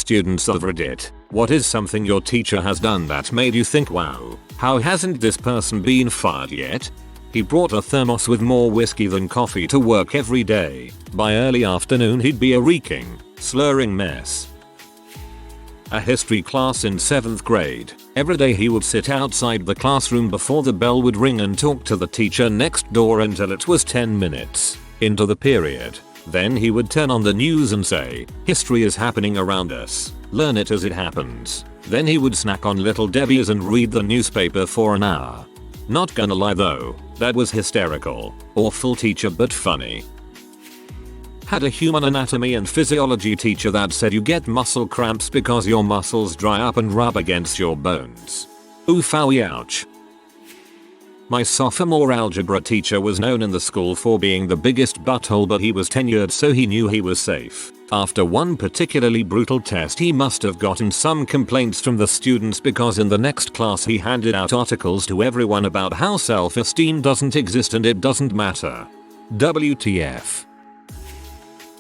students of Reddit, what is something your teacher has done that made you think, wow, how hasn't this person been fired yet? He brought a thermos with more whiskey than coffee to work every day. By early afternoon he'd be a reeking, slurring mess. A history class in 7th grade. Every day he would sit outside the classroom before the bell would ring and talk to the teacher next door until it was 10 minutes into the period. Then he would turn on the news and say, history is happening around us. Learn it as it happens. Then he would snack on Little Debbie's and read the newspaper for an hour. Not gonna lie though, that was hysterical. Awful teacher but funny. Had a human anatomy and physiology teacher that said you get muscle cramps because your muscles dry up and rub against your bones. Oof owie ouch. My sophomore algebra teacher was known in the school for being the biggest butthole, but he was tenured so he knew he was safe. After one particularly brutal test he must have gotten some complaints from the students because in the next class he handed out articles to everyone about how self-esteem doesn't exist and it doesn't matter. WTF.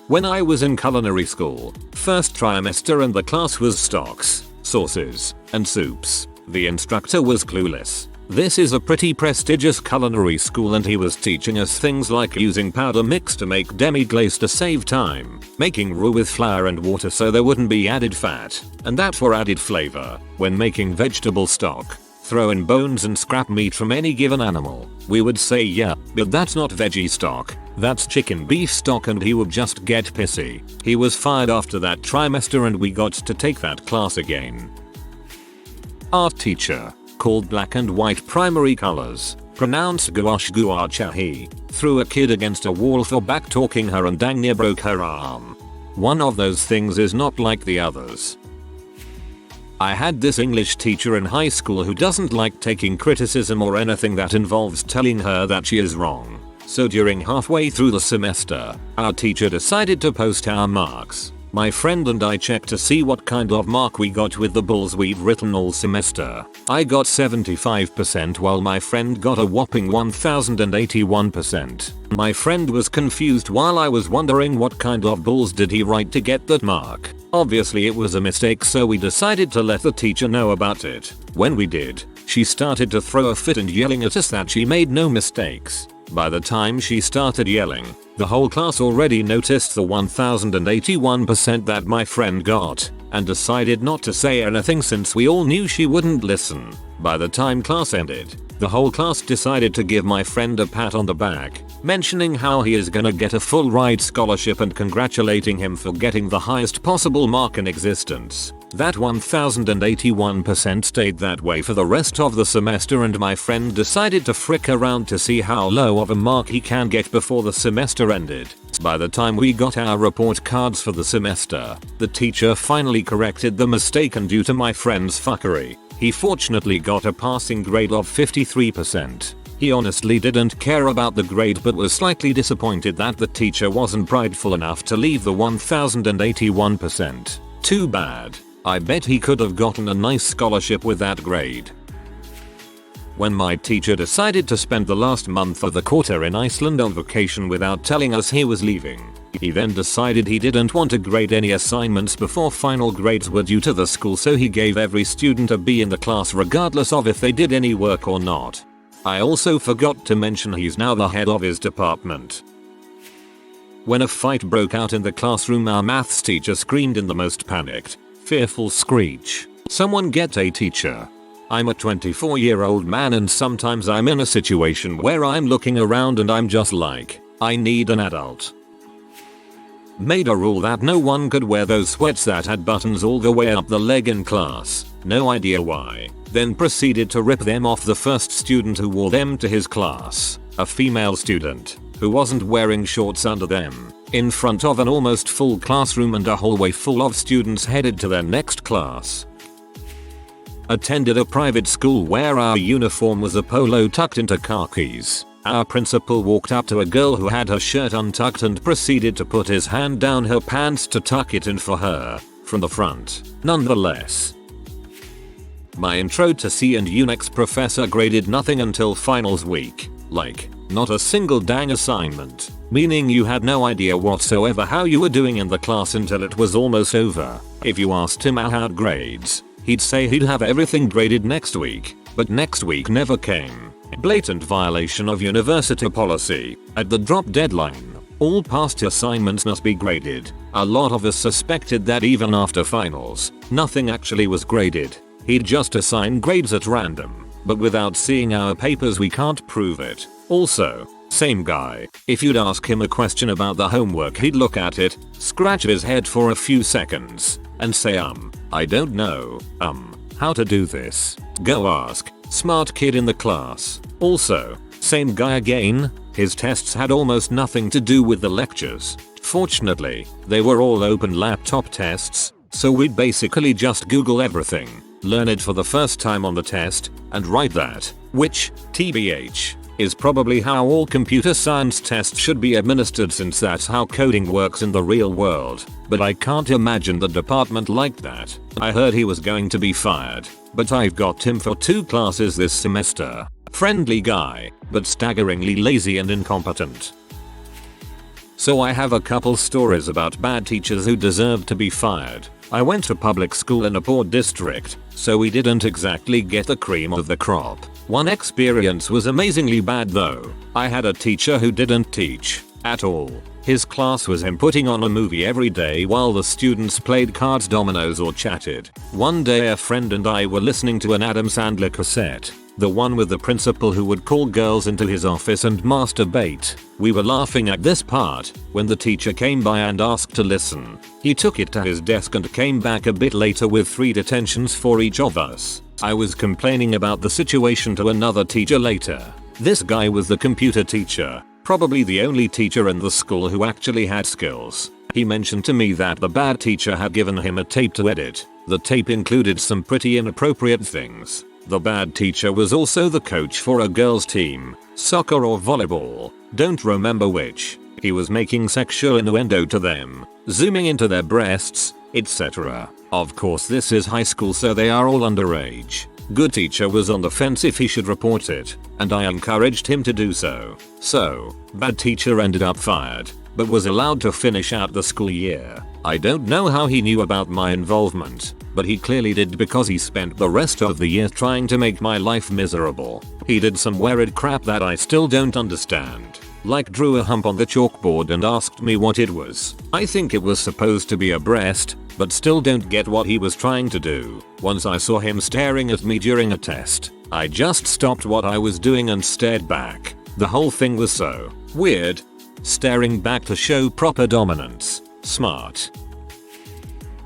When I was in culinary school, first trimester and the class was stocks, sauces, and soups, the instructor was clueless. This is a pretty prestigious culinary school and he was teaching us things like using powder mix to make demi-glace to save time, making roux with flour and water so there wouldn't be added fat, and that for added flavor. When making vegetable stock, throw in bones and scrap meat from any given animal. We would say yeah, but that's not veggie stock, that's chicken beef stock, and he would just get pissy. He was fired after that trimester and we got to take that class again. Art teacher. Called black and white primary colors, pronounced gouache gouache, threw a kid against a wall for back-talking her and dang near broke her arm. One of those things is not like the others. I had this English teacher in high school who doesn't like taking criticism or anything that involves telling her that she is wrong. So during halfway through the semester, our teacher decided to post our marks. My friend and I checked to see what kind of mark we got with the bulls we'd written all semester. I got 75% while my friend got a whopping 1081%. My friend was confused while I was wondering what kind of bulls did he write to get that mark. Obviously it was a mistake, so we decided to let the teacher know about it. When we did, she started to throw a fit and yelling at us that she made no mistakes. By the time she started yelling, the whole class already noticed the 1081% that my friend got, and decided not to say anything since we all knew she wouldn't listen. By the time class ended, the whole class decided to give my friend a pat on the back, mentioning how he is gonna get a full ride scholarship and congratulating him for getting the highest possible mark in existence. That 1081% stayed that way for the rest of the semester, and my friend decided to frick around to see how low of a mark he can get before the semester ended. By the time we got our report cards for the semester, the teacher finally corrected the mistake, and due to my friend's fuckery, he fortunately got a passing grade of 53%. He honestly didn't care about the grade but was slightly disappointed that the teacher wasn't prideful enough to leave the 1081%. Too bad. I bet he could have gotten a nice scholarship with that grade. When my teacher decided to spend the last month of the quarter in Iceland on vacation without telling us he was leaving, he then decided he didn't want to grade any assignments before final grades were due to the school, so he gave every student a B in the class regardless of if they did any work or not. I also forgot to mention he's now the head of his department. When a fight broke out in the classroom, our maths teacher screamed in the most panicked, fearful screech, "Someone get a teacher." I'm a 24-year-old man and sometimes I'm in a situation where I'm looking around and I'm just like, I need an adult. Made a rule that no one could wear those sweats that had buttons all the way up the leg in class, no idea why. Then proceeded to rip them off the first student who wore them to his class, a female student, who wasn't wearing shorts under them, in front of an almost full classroom and a hallway full of students headed to their next class. Attended a private school where our uniform was a polo tucked into khakis. Our principal walked up to a girl who had her shirt untucked and proceeded to put his hand down her pants to tuck it in for her, from the front, nonetheless. My intro to C and Unix professor graded nothing until finals week, like, not a single dang assignment, meaning you had no idea whatsoever how you were doing in the class until it was almost over. If you asked him about grades, he'd say he'd have everything graded next week, but next week never came. Blatant violation of university policy. At the drop deadline, all past assignments must be graded. A lot of us suspected that even after finals, nothing actually was graded. He'd just assign grades at random, but without seeing our papers we can't prove it. Also, same guy, if you'd ask him a question about the homework he'd look at it, scratch his head for a few seconds, and say I don't know, how to do this. Go ask. Smart kid in the class. Also, same guy again, his tests had almost nothing to do with the lectures. Fortunately, they were all open laptop tests, so we'd basically just Google everything, learn it for the first time on the test, and write that, which, TBH, is probably how all computer science tests should be administered since that's how coding works in the real world. But I can't imagine the department like that. I heard he was going to be fired, but I've got him for 2 classes this semester. Friendly guy, but staggeringly lazy and incompetent. So I have a couple stories about bad teachers who deserve to be fired. I went to public school in a poor district, so we didn't exactly get the cream of the crop. One experience was amazingly bad though. I had a teacher who didn't teach at all. His class was him putting on a movie every day while the students played cards, dominoes or chatted. One day a friend and I were listening to an Adam Sandler cassette. The one with the principal who would call girls into his office and masturbate. We were laughing at this part when the teacher came by and asked to listen. He took it to his desk and came back a bit later with 3 detentions for each of us. I was complaining about the situation to another teacher later. This guy was the computer teacher, probably the only teacher in the school who actually had skills. He mentioned to me that the bad teacher had given him a tape to edit. The tape included some pretty inappropriate things. The bad teacher was also the coach for a girls' team, soccer or volleyball, don't remember which. He was making sexual innuendo to them, zooming into their breasts, etc. Of course this is high school so they are all underage. Good teacher was on the fence if he should report it, and I encouraged him to do so. So, bad teacher ended up fired, but was allowed to finish out the school year. I don't know how he knew about my involvement, but he clearly did because he spent the rest of the year trying to make my life miserable. He did some weird crap that I still don't understand. Like drew a hump on the chalkboard and asked me what it was. I think it was supposed to be a breast, but still don't get what he was trying to do. Once I saw him staring at me during a test, I just stopped what I was doing and stared back. The whole thing was so weird. Staring back to show proper dominance. Smart.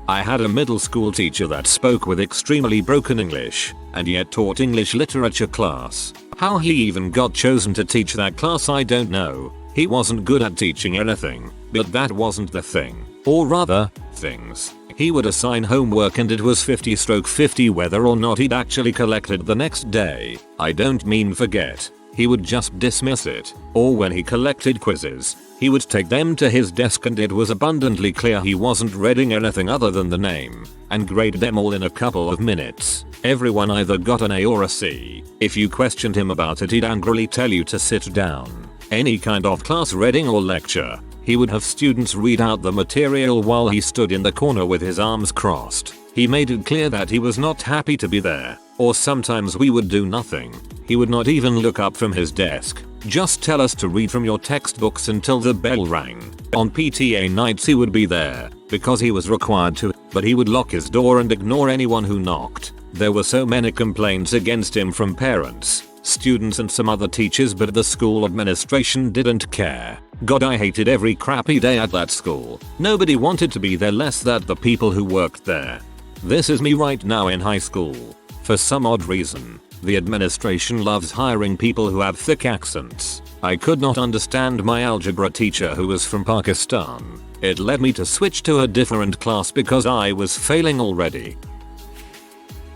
I had a middle school teacher that spoke with extremely broken English, and yet taught English literature class. How he even got chosen to teach that class I don't know. He wasn't good at teaching anything, but that wasn't the thing. Or rather, things. He would assign homework and it was 50/50 whether or not he'd actually collected the next day. I don't mean forget. He would just dismiss it. Or when he collected quizzes, he would take them to his desk and it was abundantly clear he wasn't reading anything other than the name, and grade them all in a couple of minutes. Everyone either got an A or a C. If you questioned him about it he'd angrily tell you to sit down. Any kind of class reading or lecture, he would have students read out the material while he stood in the corner with his arms crossed. He made it clear that he was not happy to be there, or sometimes we would do nothing. He would not even look up from his desk, just tell us to read from your textbooks until the bell rang. On PTA nights he would be there, because he was required to, but he would lock his door and ignore anyone who knocked. There were so many complaints against him from parents, students and some other teachers, but the school administration didn't care. God, I hated every crappy day at that school. Nobody wanted to be there, less that the people who worked there. This is me right now in high school. For some odd reason, the administration loves hiring people who have thick accents. I could not understand my algebra teacher who was from Pakistan. It led me to switch to a different class because I was failing already.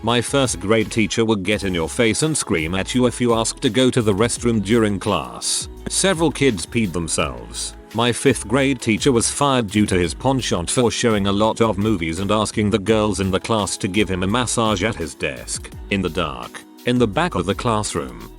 My first grade teacher would get in your face and scream at you if you asked to go to the restroom during class. Several kids peed themselves. My 5th grade teacher was fired due to his penchant for showing a lot of movies and asking the girls in the class to give him a massage at his desk, in the dark, in the back of the classroom.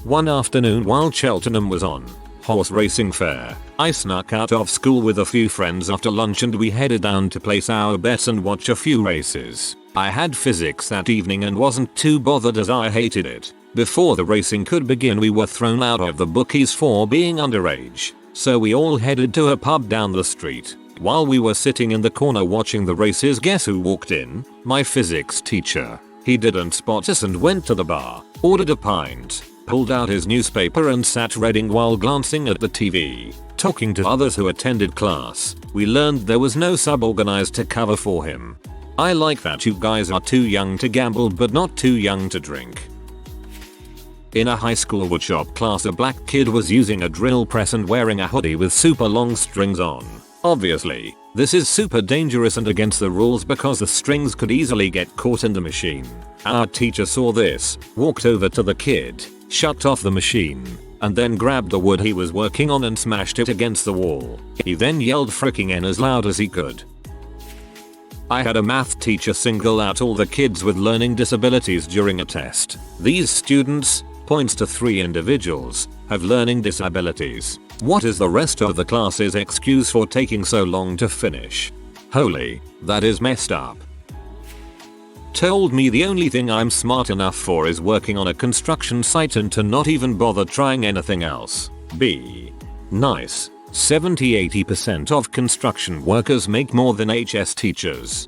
One afternoon while Cheltenham was on horse racing fair. I snuck out of school with a few friends after lunch and we headed down to place our bets and watch a few races. I had physics that evening and wasn't too bothered as I hated it. Before the racing could begin we were thrown out of the bookies for being underage. So we all headed to a pub down the street. While we were sitting in the corner watching the races, guess who walked in? My physics teacher. He didn't spot us and went to the bar, ordered a pint, pulled out his newspaper and sat reading while glancing at the TV. Talking to others who attended class, we learned there was no sub-organized to cover for him. I like that you guys are too young to gamble but not too young to drink. In a high school woodshop class, a black kid was using a drill press and wearing a hoodie with super long strings on. Obviously, this is super dangerous and against the rules because the strings could easily get caught in the machine. Our teacher saw this, walked over to the kid, shut off the machine, and then grabbed the wood he was working on and smashed it against the wall. He then yelled "fricking N" as loud as he could. I had a math teacher single out all the kids with learning disabilities during a test. These students, points to 3 individuals, have learning disabilities. What is the rest of the class's excuse for taking so long to finish? Holy, that is messed up. Told me the only thing I'm smart enough for is working on a construction site and to not even bother trying anything else. B. Nice. 70-80% of construction workers make more than HS teachers.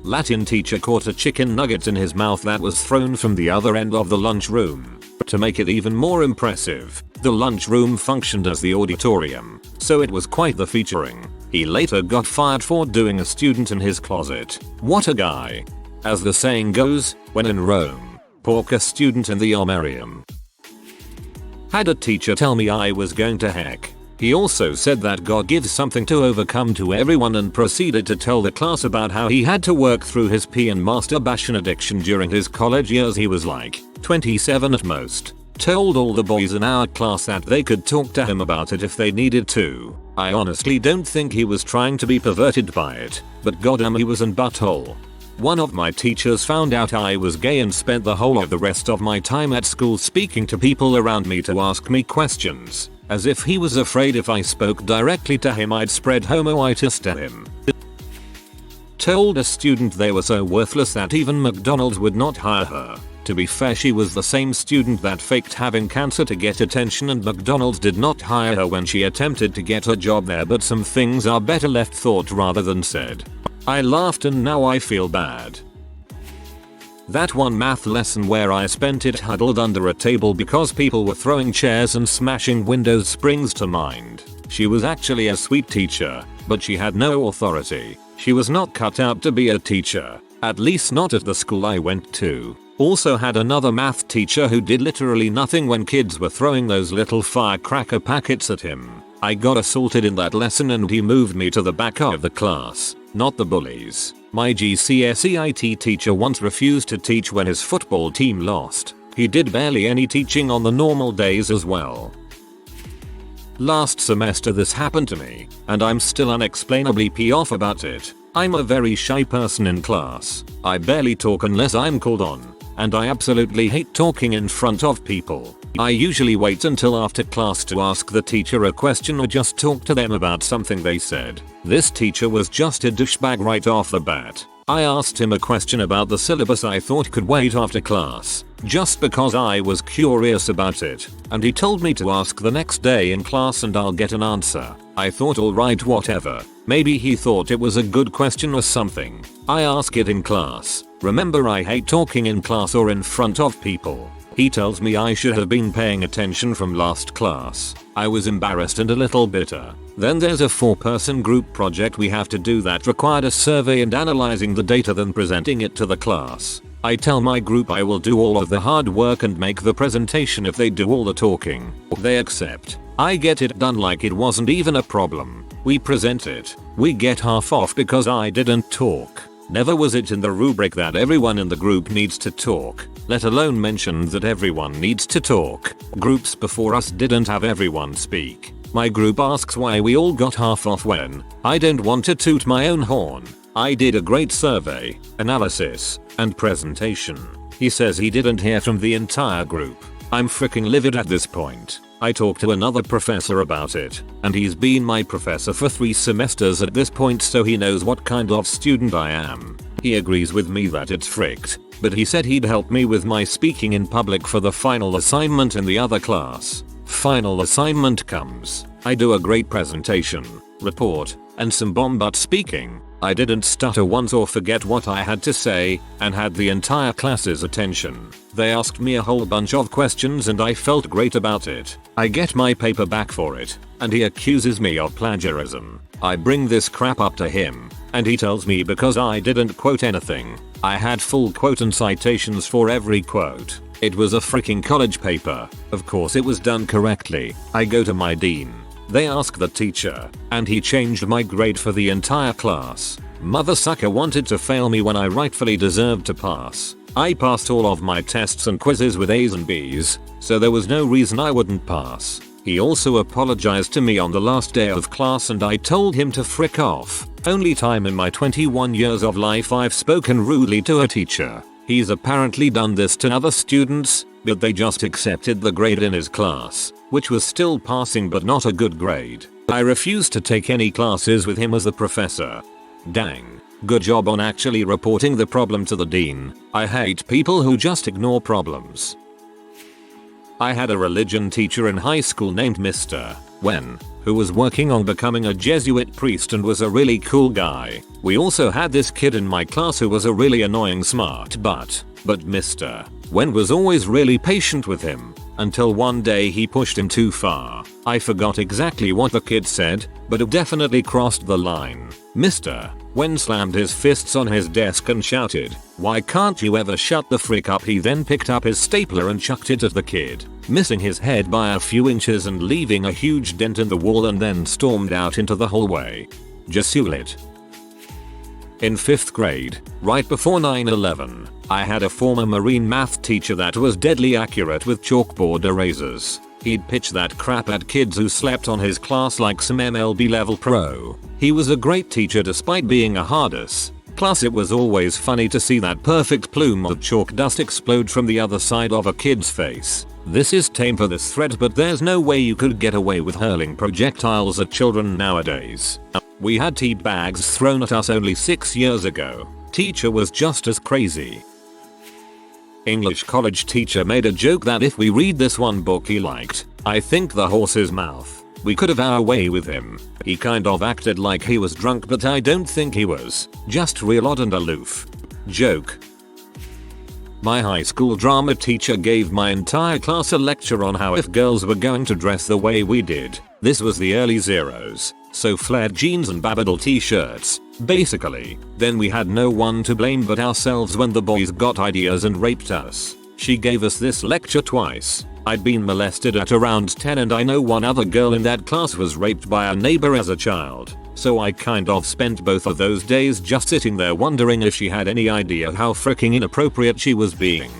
Latin teacher caught a chicken nugget in his mouth that was thrown from the other end of the lunchroom. To make it even more impressive, the lunchroom functioned as the auditorium, so it was quite the featuring. He later got fired for doing a student in his closet. What a guy. As the saying goes, when in Rome, pork a student in the armarium. Had a teacher tell me I was going to heck. He also said that God gives something to overcome to everyone and proceeded to tell the class about how he had to work through his pee and masturbation addiction during his college years. He was like 27 at most. Told all the boys in our class that they could talk to him about it if they needed to. I honestly don't think he was trying to be perverted by it, but goddamn he was an butthole. One of my teachers found out I was gay and spent the whole of the rest of my time at school speaking to people around me to ask me questions, as if he was afraid if I spoke directly to him I'd spread homoitis to him. Told a student they were so worthless that even McDonald's would not hire her. To be fair, she was the same student that faked having cancer to get attention and McDonald's did not hire her when she attempted to get a job there, but some things are better left thought rather than said. I laughed and now I feel bad. That one math lesson where I spent it huddled under a table because people were throwing chairs and smashing windows springs to mind. She was actually a sweet teacher, but she had no authority. She was not cut out to be a teacher, at least not at the school I went to. Also had another math teacher who did literally nothing when kids were throwing those little firecracker packets at him. I got assaulted in that lesson and he moved me to the back of the class, not the bullies. My GCSE teacher once refused to teach when his football team lost. He did barely any teaching on the normal days as well. Last semester this happened to me, and I'm still unexplainably pissed off about it. I'm a very shy person in class. I barely talk unless I'm called on, and I absolutely hate talking in front of people. I usually wait until after class to ask the teacher a question or just talk to them about something they said. This teacher was just a douchebag right off the bat. I asked him a question about the syllabus I thought could wait after class, just because I was curious about it, and he told me to ask the next day in class and I'll get an answer. I thought alright, whatever. Maybe he thought it was a good question or something. I ask it in class. Remember, I hate talking in class or in front of people. He tells me I should have been paying attention from last class. I was embarrassed and a little bitter. Then there's a 4-person group project we have to do that required a survey and analyzing the data then presenting it to the class. I tell my group I will do all of the hard work and make the presentation if they do all the talking. They accept. I get it done like it wasn't even a problem. We present it. We get half off because I didn't talk. Never was it in the rubric that everyone in the group needs to talk, let alone mention that everyone needs to talk. Groups before us didn't have everyone speak. My group asks why we all got half off when I don't want to toot my own horn. I did a great survey, analysis, and presentation. He says he didn't hear from the entire group. I'm freaking livid at this point. I talked to another professor about it, and he's been my professor for 3 semesters at this point, so he knows what kind of student I am. He agrees with me that it's fricked, but he said he'd help me with my speaking in public for the final assignment in the other class. Final assignment comes. I do a great presentation, report, and some bomb butt speaking. I didn't stutter once or forget what I had to say, and had the entire class's attention. They asked me a whole bunch of questions and I felt great about it. I get my paper back for it, and he accuses me of plagiarism. I bring this crap up to him, and he tells me because I didn't quote anything. I had full quote and citations for every quote. It was a freaking college paper. Of course it was done correctly. I go to my dean. They ask the teacher, and he changed my grade for the entire class. Mother sucker wanted to fail me when I rightfully deserved to pass. I passed all of my tests and quizzes with A's and B's, so there was no reason I wouldn't pass. He also apologized to me on the last day of class and I told him to frick off. Only time in my 21 years of life I've spoken rudely to a teacher. He's apparently done this to other students, but they just accepted the grade in his class, which was still passing but not a good grade. I refused to take any classes with him as a professor. Dang. Good job on actually reporting the problem to the dean. I hate people who just ignore problems. I had a religion teacher in high school named Mr. Wen, who was working on becoming a Jesuit priest and was a really cool guy. We also had this kid in my class who was a really annoying smart butt, but Mr. Wen was always really patient with him, until one day he pushed him too far. I forgot exactly what the kid said, but it definitely crossed the line. Mr. Wen slammed his fists on his desk and shouted, "Why can't you ever shut the frick up?" He then picked up his stapler and chucked it at the kid, missing his head by a few inches and leaving a huge dent in the wall, and then stormed out into the hallway. Jesuit. In 5th grade, right before 9/11, I had a former Marine math teacher that was deadly accurate with chalkboard erasers. He'd pitch that crap at kids who slept on his class like some MLB level pro. He was a great teacher despite being a hard-ass. Plus it was always funny to see that perfect plume of chalk dust explode from the other side of a kid's face. This is tame for this thread, but there's no way you could get away with hurling projectiles at children nowadays. We had tea bags thrown at us only 6 years ago. Teacher was just as crazy. English college teacher made a joke that if we read this one book he liked, I think The Horse's Mouth, we could have our way with him. He kind of acted like he was drunk, but I don't think he was, just real odd and aloof. Joke. My high school drama teacher gave my entire class a lecture on how if girls were going to dress the way we did, this was the early zeros, so flared jeans and babadle t-shirts, basically, then we had no one to blame but ourselves when the boys got ideas and raped us. She gave us this lecture twice. I'd been molested at around 10 and I know one other girl in that class was raped by a neighbor as a child, so I kind of spent both of those days just sitting there wondering if she had any idea how freaking inappropriate she was being.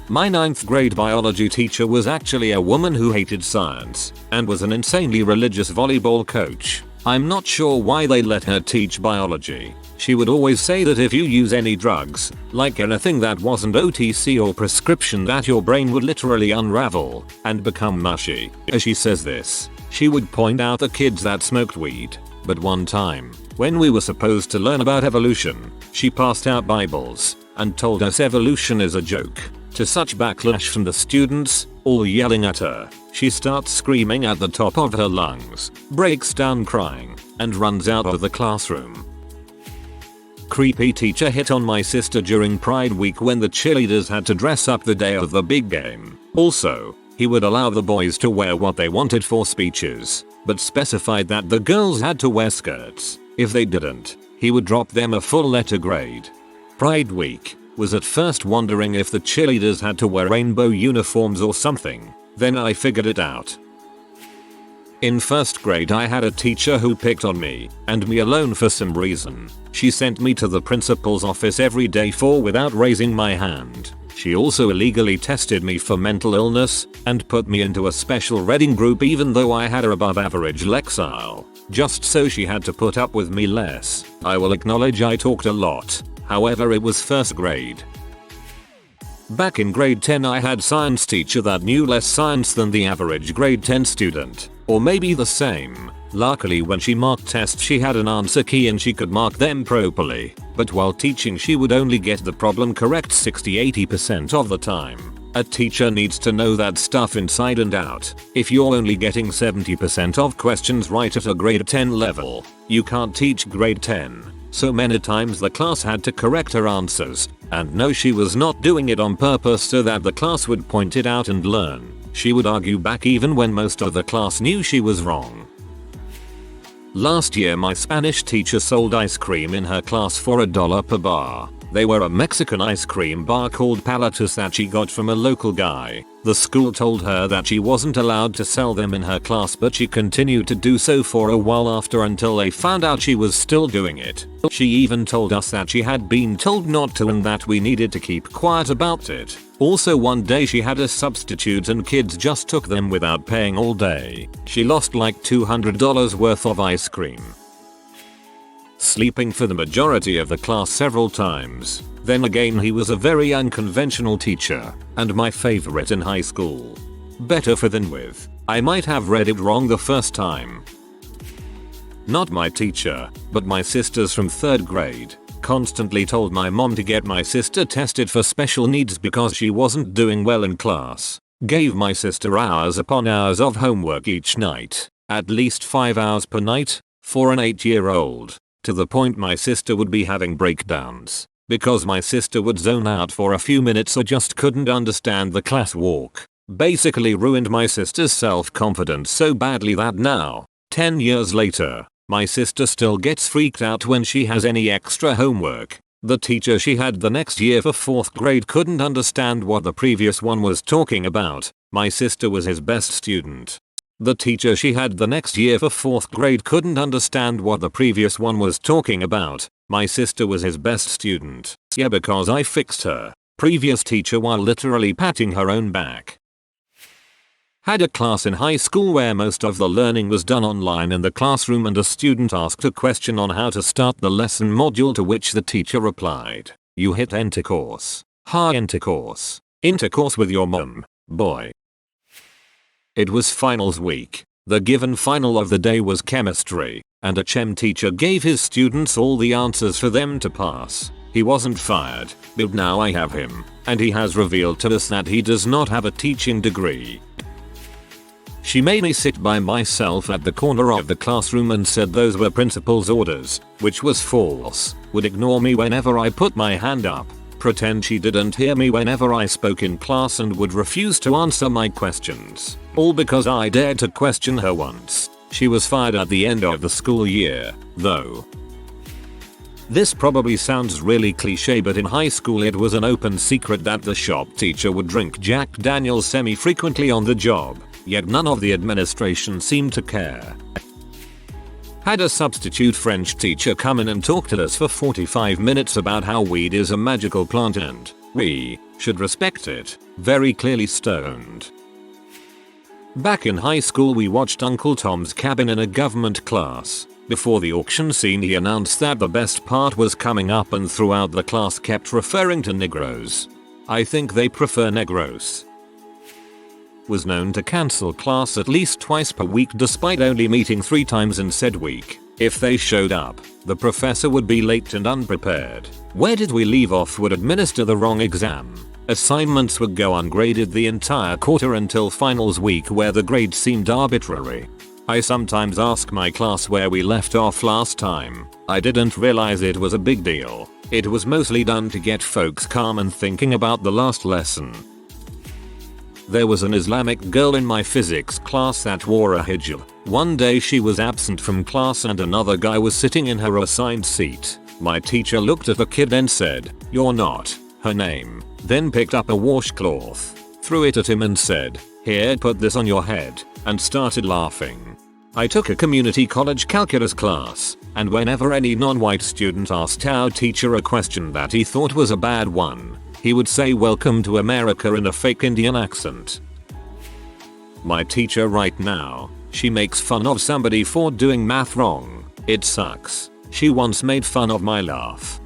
My 9th grade biology teacher was actually a woman who hated science and was an insanely religious volleyball coach. I'm not sure why they let her teach biology. She would always say that if you use any drugs, like anything that wasn't OTC or prescription, that your brain would literally unravel and become mushy. As she says this, she would point out the kids that smoked weed. But one time, when we were supposed to learn about evolution, she passed out Bibles and told us evolution is a joke. To such backlash from the students, all yelling at her, she starts screaming at the top of her lungs, breaks down crying, and runs out of the classroom. Creepy teacher hit on my sister during Pride Week when the cheerleaders had to dress up the day of the big game. Also, he would allow the boys to wear what they wanted for speeches, but specified that the girls had to wear skirts. If they didn't, he would drop them a full letter grade. Pride Week was at first wondering if the cheerleaders had to wear rainbow uniforms or something. Then I figured it out. In 1st grade I had a teacher who picked on me, and me alone for some reason. She sent me to the principal's office every day without raising my hand. She also illegally tested me for mental illness, and put me into a special reading group even though I had a above average lexile, just so she had to put up with me less. I will acknowledge I talked a lot. However, it was 1st grade. Back in grade 10 I had science teacher that knew less science than the average grade 10 student, or maybe the same. Luckily when she marked tests she had an answer key and she could mark them properly, but while teaching she would only get the problem correct 60-80% of the time. A teacher needs to know that stuff inside and out. If you're only getting 70% of questions right at a grade 10 level, you can't teach grade 10. So many times the class had to correct her answers, and no, she was not doing it on purpose so that the class would point it out and learn. She would argue back even when most of the class knew she was wrong. Last year my Spanish teacher sold ice cream in her class for $1 per bar. They were a Mexican ice cream bar called Palatus that she got from a local guy. The school told her that she wasn't allowed to sell them in her class, but she continued to do so for a while after until they found out she was still doing it. She even told us that she had been told not to and that we needed to keep quiet about it. Also one day she had a substitute and kids just took them without paying all day. She lost like $200 worth of ice cream. Sleeping for the majority of the class several times. Then again he was a very unconventional teacher, and my favorite in high school. Better for than with. I might have read it wrong the first time. Not my teacher, but my sisters from 3rd grade. Constantly told my mom to get my sister tested for special needs because she wasn't doing well in class. Gave my sister hours upon hours of homework each night. At least 5 hours per night, for an 8-year-old. To the point my sister would be having breakdowns. Because my sister would zone out for a few minutes or just couldn't understand the class walk. Basically ruined my sister's self-confidence so badly that now, 10 years later, my sister still gets freaked out when she has any extra homework. The teacher she had the next year for 4th grade couldn't understand what the previous one was talking about. My sister was his best student. The teacher she had the next year for 4th grade couldn't understand what the previous one was talking about. My sister was his best student. Yeah, because I fixed her previous teacher while literally patting her own back. Had a class in high school where most of the learning was done online in the classroom and a student asked a question on how to start the lesson module, to which the teacher replied, "You hit enter course. Ha, enter course. Intercourse with your mom, boy." It was finals week. The given final of the day was chemistry, and a chem teacher gave his students all the answers for them to pass. He wasn't fired, but now I have him, and he has revealed to us that he does not have a teaching degree. She made me sit by myself at the corner of the classroom and said those were principal's orders, which was false. Would ignore me whenever I put my hand up, pretend she didn't hear me whenever I spoke in class, and would refuse to answer my questions. All because I dared to question her once. She was fired at the end of the school year, though. This probably sounds really cliche, but in high school it was an open secret that the shop teacher would drink Jack Daniels semi-frequently on the job, yet none of the administration seemed to care. Had a substitute French teacher come in and talk to us for 45 minutes about how weed is a magical plant and we should respect it, very clearly stoned. Back in high school we watched Uncle Tom's Cabin in a government class. Before the auction scene he announced that the best part was coming up, and throughout the class kept referring to Negros. I think they prefer Negros. Was known to cancel class at least twice per week despite only meeting 3 times in said week. If they showed up, the professor would be late and unprepared. Where did we leave off? Would administer the wrong exam. Assignments would go ungraded the entire quarter until finals week, where the grade seemed arbitrary. I sometimes ask my class where we left off last time. I didn't realize it was a big deal. It was mostly done to get folks calm and thinking about the last lesson. There was an Islamic girl in my physics class that wore a hijab. One day she was absent from class and another guy was sitting in her assigned seat. My teacher looked at the kid and said, "You're not," her name, then picked up a washcloth, threw it at him and said, "Here, put this on your head," and started laughing. I took a community college calculus class, and whenever any non-white student asked our teacher a question that he thought was a bad one, he would say "Welcome to America" in a fake Indian accent. My teacher right now, she makes fun of somebody for doing math wrong. It sucks. She once made fun of my laugh.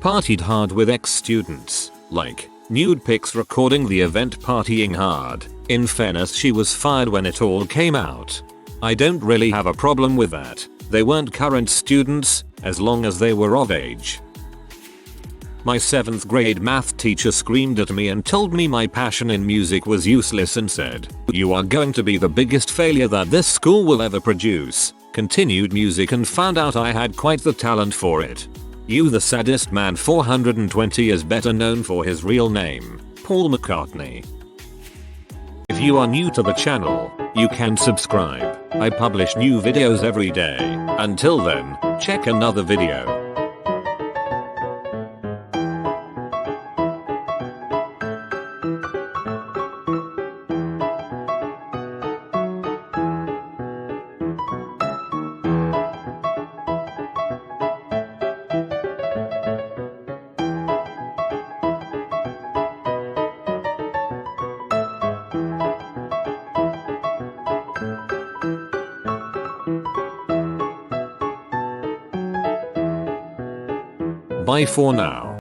Partied hard with ex-students. Like, nude pics recording the event partying hard. In fairness, she was fired when it all came out. I don't really have a problem with that. They weren't current students, as long as they were of age. My 7th grade math teacher screamed at me and told me my passion in music was useless and said, "You are going to be the biggest failure that this school will ever produce." Continued music and found out I had quite the talent for it. You the saddest man. 420 is better known for his real name, Paul McCartney. If you are new to the channel, you can subscribe. I publish new videos every day. Until then, check another video. Bye for now.